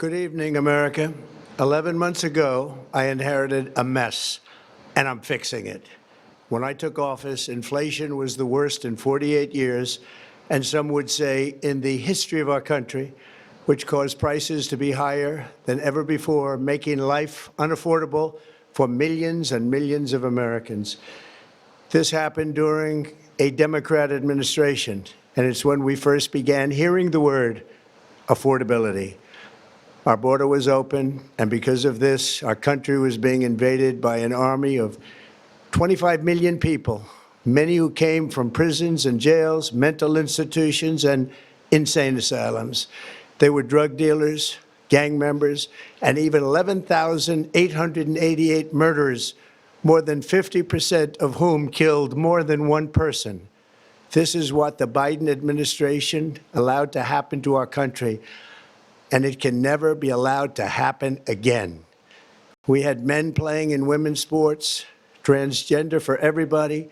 Good evening, America. 11 months ago, I inherited a mess, and I'm fixing it. When I took office, inflation was the worst in 48 years, and some would say in the history of our country, which caused prices to be higher than ever before, making life unaffordable for millions and millions of Americans. This happened during a Democrat administration, and it's when we first began hearing the word affordability. Our border was open, and because of this, our country was being invaded by an army of 25 million people, many who came from prisons and jails, mental institutions, and insane asylums. They were drug dealers, gang members, and even 11,888 murderers, more than 50% of whom killed more than one person. This is what the Biden administration allowed to happen to our country, and it can never be allowed to happen again. We had men playing in women's sports, transgender for everybody,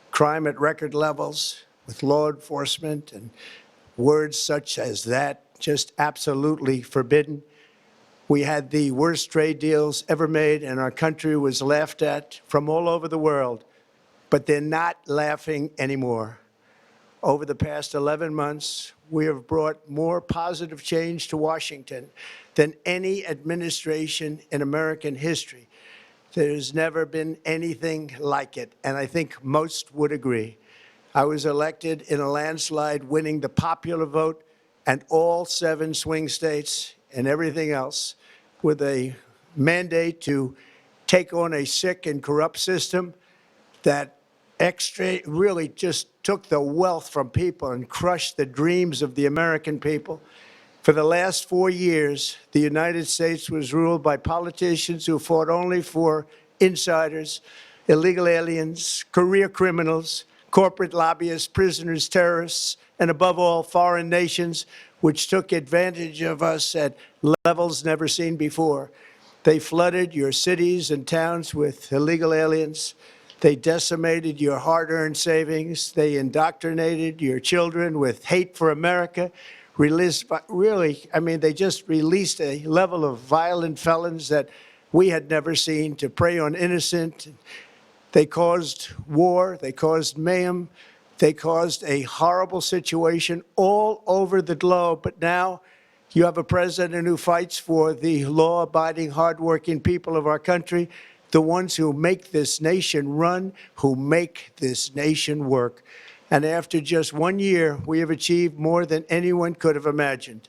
crime at record levels with law enforcement, and words such as that just absolutely forbidden. We had the worst trade deals ever made, and our country was laughed at from all over the world. But they're not laughing anymore. Over the past 11 months, we have brought more positive change to Washington than any administration in American history. There's never been anything like it, and I think most would agree. I was elected in a landslide, winning the popular vote and all 7 swing states and everything else, with a mandate to take on a sick and corrupt system that really just took the wealth from people and crushed the dreams of the American people. For the last 4 years, the United States was ruled by politicians who fought only for insiders, illegal aliens, career criminals, corporate lobbyists, prisoners, terrorists, and above all, foreign nations, which took advantage of us at levels never seen before. They flooded your cities and towns with illegal aliens. They decimated your hard-earned savings. They indoctrinated your children with hate for America. They just released a level of violent felons that we had never seen to prey on innocent. They caused war. They caused mayhem. They caused a horrible situation all over the globe. But now you have a president who fights for the law-abiding, hardworking people of our country, the ones who make this nation run, who make this nation work. And after just 1 year, we have achieved more than anyone could have imagined.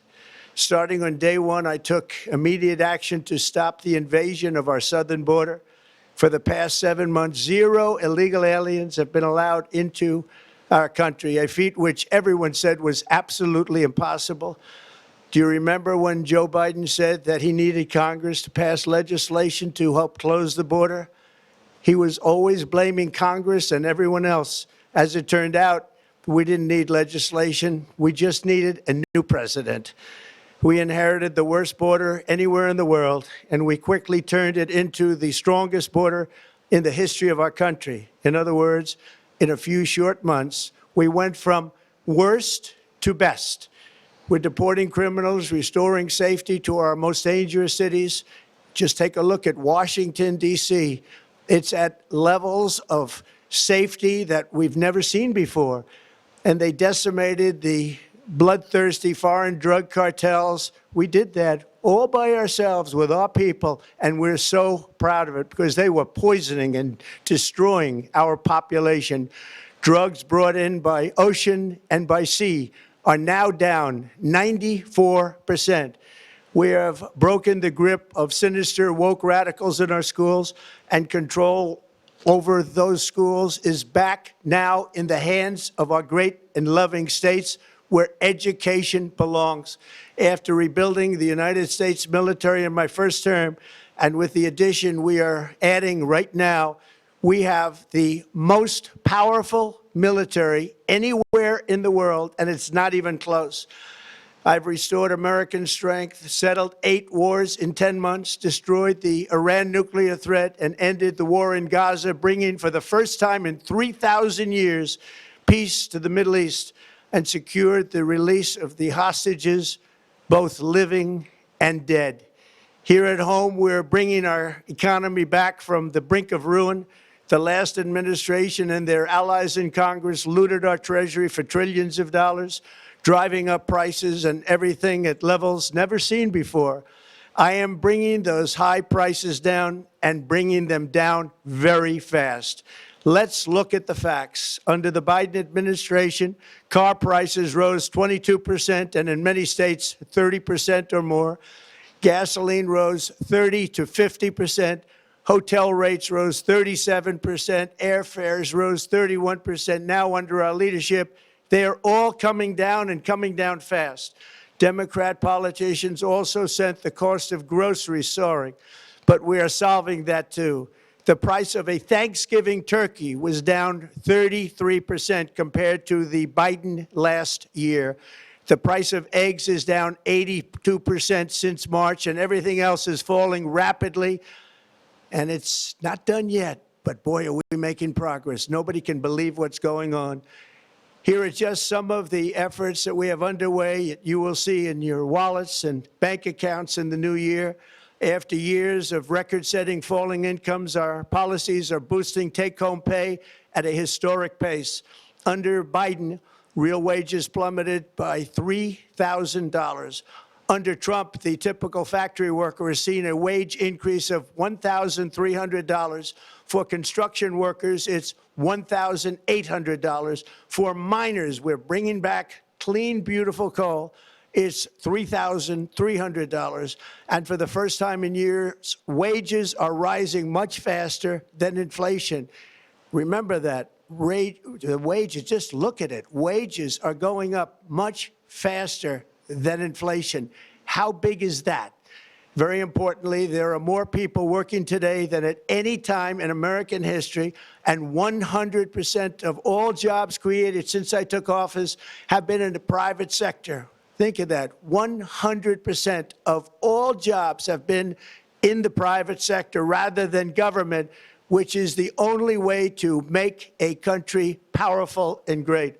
Starting on day one, I took immediate action to stop the invasion of our southern border. For the past 7 months, 0 illegal aliens have been allowed into our country, a feat which everyone said was absolutely impossible. Do you remember when Joe Biden said that he needed Congress to pass legislation to help close the border? He was always blaming Congress and everyone else. As it turned out, we didn't need legislation. We just needed a new president. We inherited the worst border anywhere in the world, and we quickly turned it into the strongest border in the history of our country. In other words, in a few short months, we went from worst to best. We're deporting criminals, restoring safety to our most dangerous cities. Just take a look at Washington, D.C. It's at levels of safety that we've never seen before. And they decimated the bloodthirsty foreign drug cartels. We did that all by ourselves with our people, and we're so proud of it because they were poisoning and destroying our population. Drugs brought in by ocean and by sea are now down 94%. We have broken the grip of sinister woke radicals in our schools, and control over those schools is back now in the hands of our great and loving states where education belongs. After rebuilding the United States military in my first term, and with the addition we are adding right now, we have the most powerful military anywhere in the world, and it's not even close. I've restored American strength, settled 8 wars in 10 months, destroyed the Iran nuclear threat, and ended the war in Gaza, bringing for the first time in 3,000 years peace to the Middle East, and secured the release of the hostages, both living and dead. Here at home, we're bringing our economy back from the brink of ruin. The last administration and their allies in Congress looted our Treasury for trillions of dollars, driving up prices and everything at levels never seen before. I am bringing those high prices down and bringing them down very fast. Let's look at the facts. Under the Biden administration, car prices rose 22% and in many states 30% or more. Gasoline rose 30 to 50%. Hotel rates rose 37%. Airfares rose 31%. Now, under our leadership, they are all coming down and coming down fast. Democrat politicians also sent the cost of groceries soaring, but we are solving that too. The price of a Thanksgiving turkey was down 33% compared to the Biden last year. The price of eggs is down 82% since March, and everything else is falling rapidly. And it's not done yet, but boy, are we making progress. Nobody can believe what's going on. Here are just some of the efforts that we have underway. You will see in your wallets and bank accounts in the new year. After years of record-setting falling incomes, our policies are boosting take-home pay at a historic pace. Under Biden, real wages plummeted by $3,000. Under Trump, the typical factory worker has seen a wage increase of $1,300. For construction workers, it's $1,800. For miners, we're bringing back clean, beautiful coal. It's $3,300. And for the first time in years, wages are rising much faster than inflation. Remember that. The wages, just look at it. Wages are going up much faster than inflation. How big is that? Very importantly, there are more people working today than at any time in American history, and 100% of all jobs created since I took office have been in the private sector. Think of that. 100% of all jobs have been in the private sector rather than government, which is the only way to make a country powerful and great.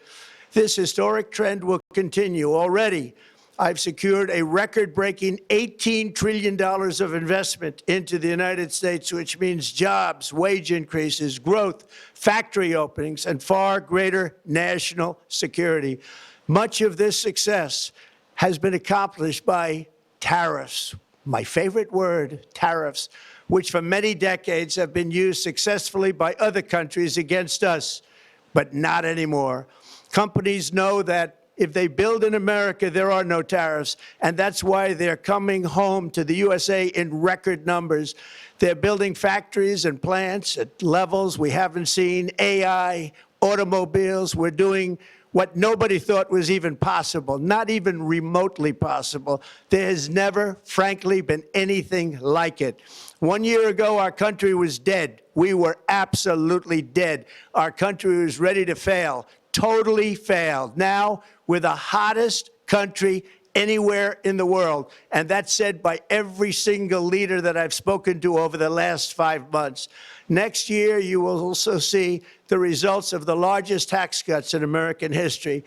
This historic trend will continue. Already, I've secured a record-breaking $18 trillion of investment into the United States, which means jobs, wage increases, growth, factory openings, and far greater national security. Much of this success has been accomplished by tariffs. My favorite word, tariffs, which for many decades have been used successfully by other countries against us, but not anymore. Companies know that if they build in America, there are no tariffs, and that's why they're coming home to the USA in record numbers. They're building factories and plants at levels we haven't seen, AI, automobiles. We're doing what nobody thought was even possible, not even remotely possible. There has never, frankly, been anything like it. 1 year ago, our country was dead. We were absolutely dead. Our country was ready to fail, totally failed. Now, we're the hottest country anywhere in the world, and that's said by every single leader that I've spoken to over the last 5 months. Next year, you will also see the results of the largest tax cuts in American history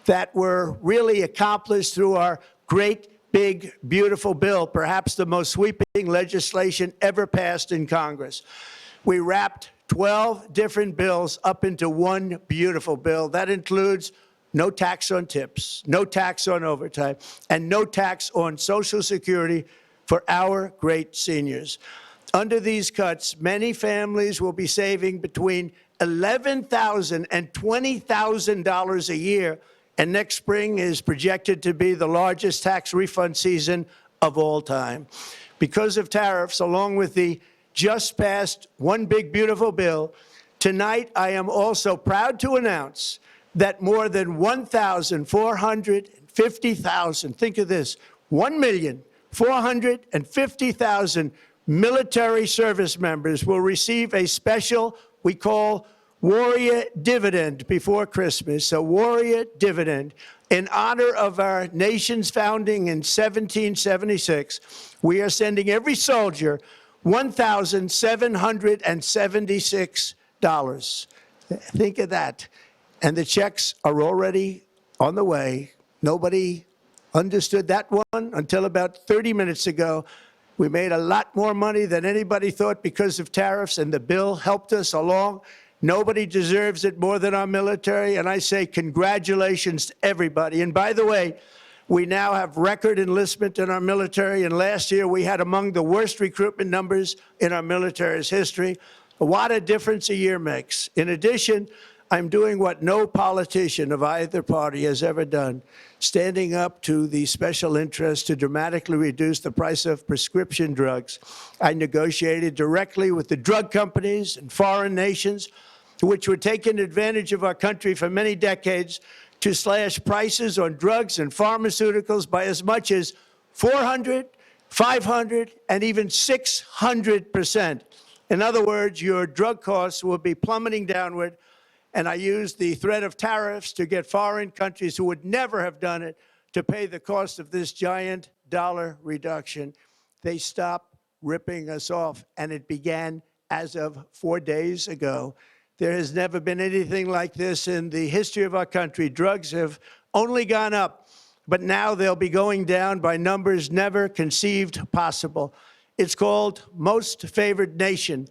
that were really accomplished through our great, big, beautiful bill, perhaps the most sweeping legislation ever passed in Congress. We wrapped 12 different bills up into one beautiful bill. That includes no tax on tips, no tax on overtime, and no tax on Social Security for our great seniors. Under these cuts, many families will be saving between $11,000 and $20,000 a year, and next spring is projected to be the largest tax refund season of all time. Because of tariffs, along with the just passed One Big Beautiful Bill, tonight I am also proud to announce that more than 1,450,000, think of this, 1,450,000 military service members will receive a special, we call Warrior Dividend before Christmas, a Warrior Dividend. In honor of our nation's founding in 1776, we are sending every soldier $1,776. Think of that. And the checks are already on the way. Nobody understood that one until about 30 minutes ago. We made a lot more money than anybody thought because of tariffs, and the bill helped us along. Nobody deserves it more than our military, and I say congratulations to everybody. And by the way, we now have record enlistment in our military, and last year we had among the worst recruitment numbers in our military's history. What a difference a year makes. In addition, I'm doing what no politician of either party has ever done, standing up to the special interests to dramatically reduce the price of prescription drugs. I negotiated directly with the drug companies and foreign nations, which were taking advantage of our country for many decades, to slash prices on drugs and pharmaceuticals by as much as 400, 500, and even 600%. In other words, your drug costs will be plummeting downward. And I used the threat of tariffs to get foreign countries who would never have done it to pay the cost of this giant dollar reduction. They stopped ripping us off, and it began as of 4 days ago. There has never been anything like this in the history of our country. Drugs have only gone up, but now they'll be going down by numbers never conceived possible. It's called most favored nation.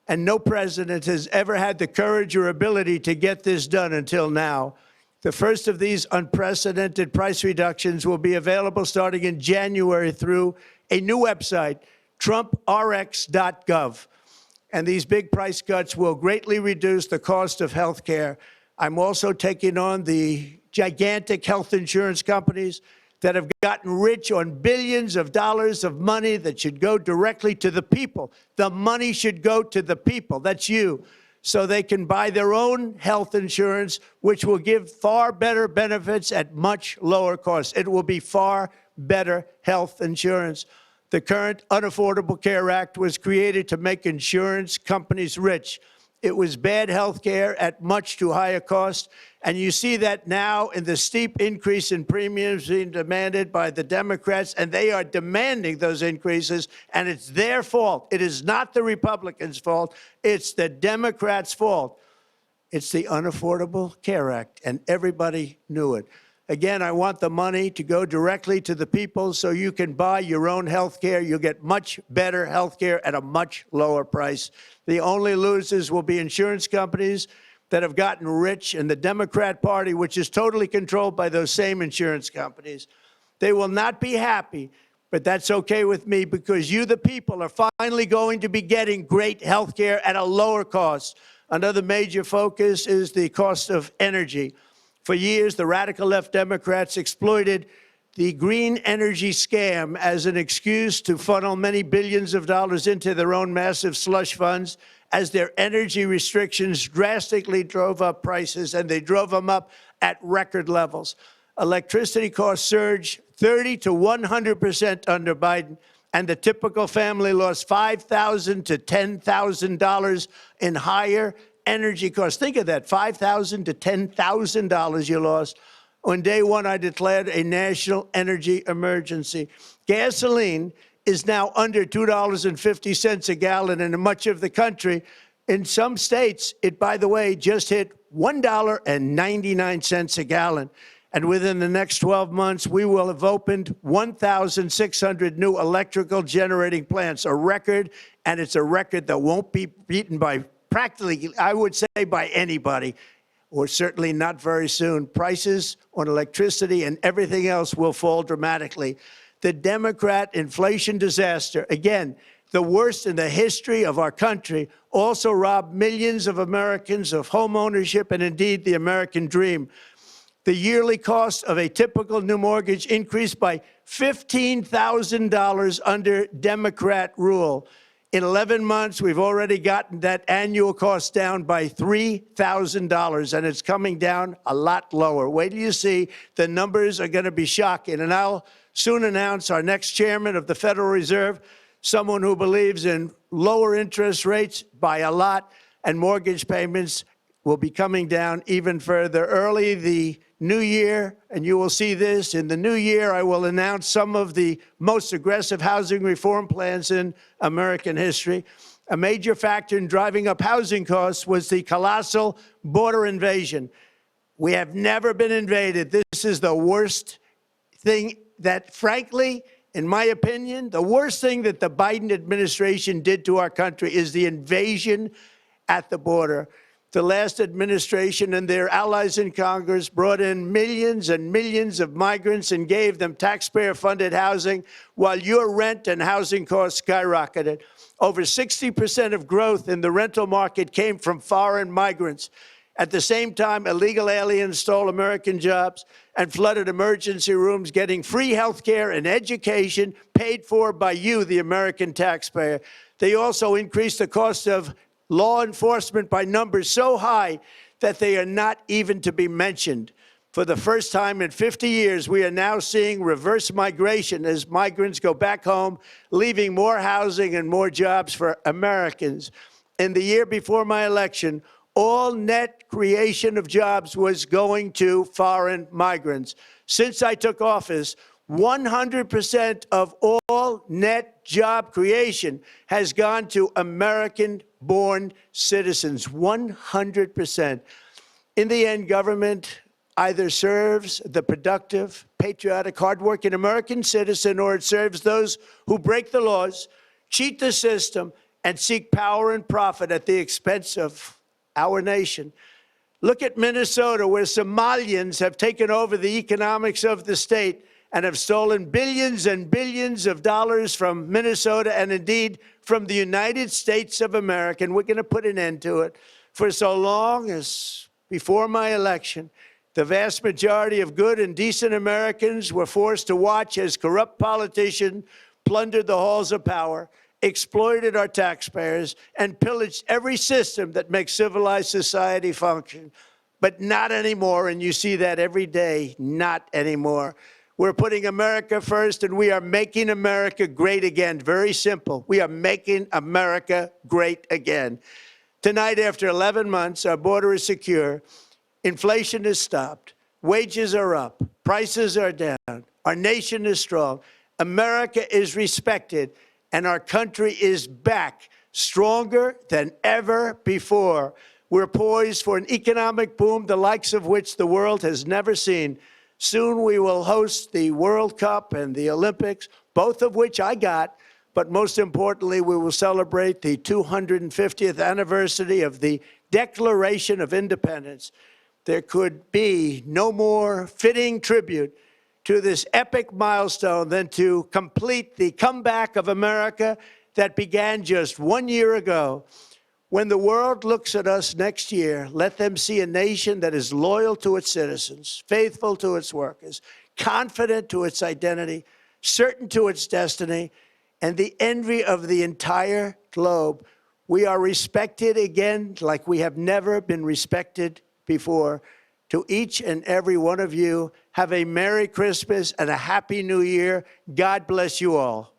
And no president has ever had the courage or ability to get this done until now. The first of these unprecedented price reductions will be available starting in January through a new website, trumprx.gov. And these big price cuts will greatly reduce the cost of health care. I'm also taking on the gigantic health insurance companies that have gotten rich on billions of dollars of money that should go directly to the people. The money should go to the people, that's you, so they can buy their own health insurance, which will give far better benefits at much lower costs. It will be far better health insurance. The current Unaffordable Care Act was created to make insurance companies rich. It was bad health care at much too high a cost. And you see that now in the steep increase in premiums being demanded by the Democrats, and they are demanding those increases, and it's their fault. It is not the Republicans' fault. It's the Democrats' fault. It's the Unaffordable Care Act, and everybody knew it. Again, I want the money to go directly to the people so you can buy your own health care. You'll get much better health care at a much lower price. The only losers will be insurance companies that have gotten rich, and the Democrat Party, which is totally controlled by those same insurance companies. They will not be happy, but that's okay with me, because you, the people, are finally going to be getting great health care at a lower cost. Another major focus is the cost of energy. For years, the radical left Democrats exploited the green energy scam as an excuse to funnel many billions of dollars into their own massive slush funds, as their energy restrictions drastically drove up prices, and they drove them up at record levels. Electricity costs surged 30 to 100% under Biden, and the typical family lost $5,000 to $10,000 in higher energy costs. Think of that, $5,000 to $10,000 you lost. On day one, I declared a national energy emergency. Gasoline is now under $2.50 a gallon in much of the country. In some states, it, by the way, just hit $1.99 a gallon. And within the next 12 months, we will have opened 1,600 new electrical generating plants, a record, and it's a record that won't be beaten by practically, I would say, by anybody, or certainly not very soon. Prices on electricity and everything else will fall dramatically. The Democrat inflation disaster, again, the worst in the history of our country, also robbed millions of Americans of home ownership and indeed the American dream. The yearly cost of a typical new mortgage increased by $15,000 under Democrat rule. In 11 months, we've already gotten that annual cost down by $3,000, and it's coming down a lot lower. Wait till you see. The numbers are going to be shocking. And I'll soon announce our next chairman of the Federal Reserve, someone who believes in lower interest rates by a lot, and mortgage payments will be coming down even further. Early the new year, and you will see this, in the new year, I will announce some of the most aggressive housing reform plans in American history. A major factor in driving up housing costs was the colossal border invasion. We have never been invaded. This is the worst thing that frankly, in my opinion, the worst thing that the Biden administration did to our country is the invasion at the border. The last administration and their allies in Congress brought in millions and millions of migrants and gave them taxpayer-funded housing while your rent and housing costs skyrocketed. Over 60% of growth in the rental market came from foreign migrants. At the same time, illegal aliens stole American jobs and flooded emergency rooms, getting free health care and education paid for by you, the American taxpayer. They also increased the cost of law enforcement by numbers so high that they are not even to be mentioned. For the first time in 50 years, we are now seeing reverse migration as migrants go back home, leaving more housing and more jobs for Americans. In the year before my election, all net creation of jobs was going to foreign migrants. Since I took office, 100% of all net job creation has gone to American-born citizens, 100%. In the end, government either serves the productive, patriotic, hardworking American citizen, or it serves those who break the laws, cheat the system, and seek power and profit at the expense of our nation. Look at Minnesota, where Somalians have taken over the economics of the state and have stolen billions and billions of dollars from Minnesota and indeed from the United States of America. And we're going to put an end to it. For so long as before my election, the vast majority of good and decent Americans were forced to watch as corrupt politicians plundered the halls of power, exploited our taxpayers, and pillaged every system that makes civilized society function. But not anymore, and you see that every day, not anymore. We're putting America first, and we are making America great again. Very simple. We are making America great again. Tonight, after 11 months, our border is secure. Inflation is stopped. Wages are up. Prices are down. Our nation is strong. America is respected, and our country is back, stronger than ever before. We're poised for an economic boom, the likes of which the world has never seen. Soon we will host the World Cup and the Olympics, both of which I got. But most importantly, we will celebrate the 250th anniversary of the Declaration of Independence. There could be no more fitting tribute to this epic milestone than to complete the comeback of America that began just 1 year ago. When the world looks at us next year, let them see a nation that is loyal to its citizens, faithful to its workers, confident to its identity, certain to its destiny, and the envy of the entire globe. We are respected again like we have never been respected before. To each and every one of you, have a Merry Christmas and a Happy New Year. God bless you all.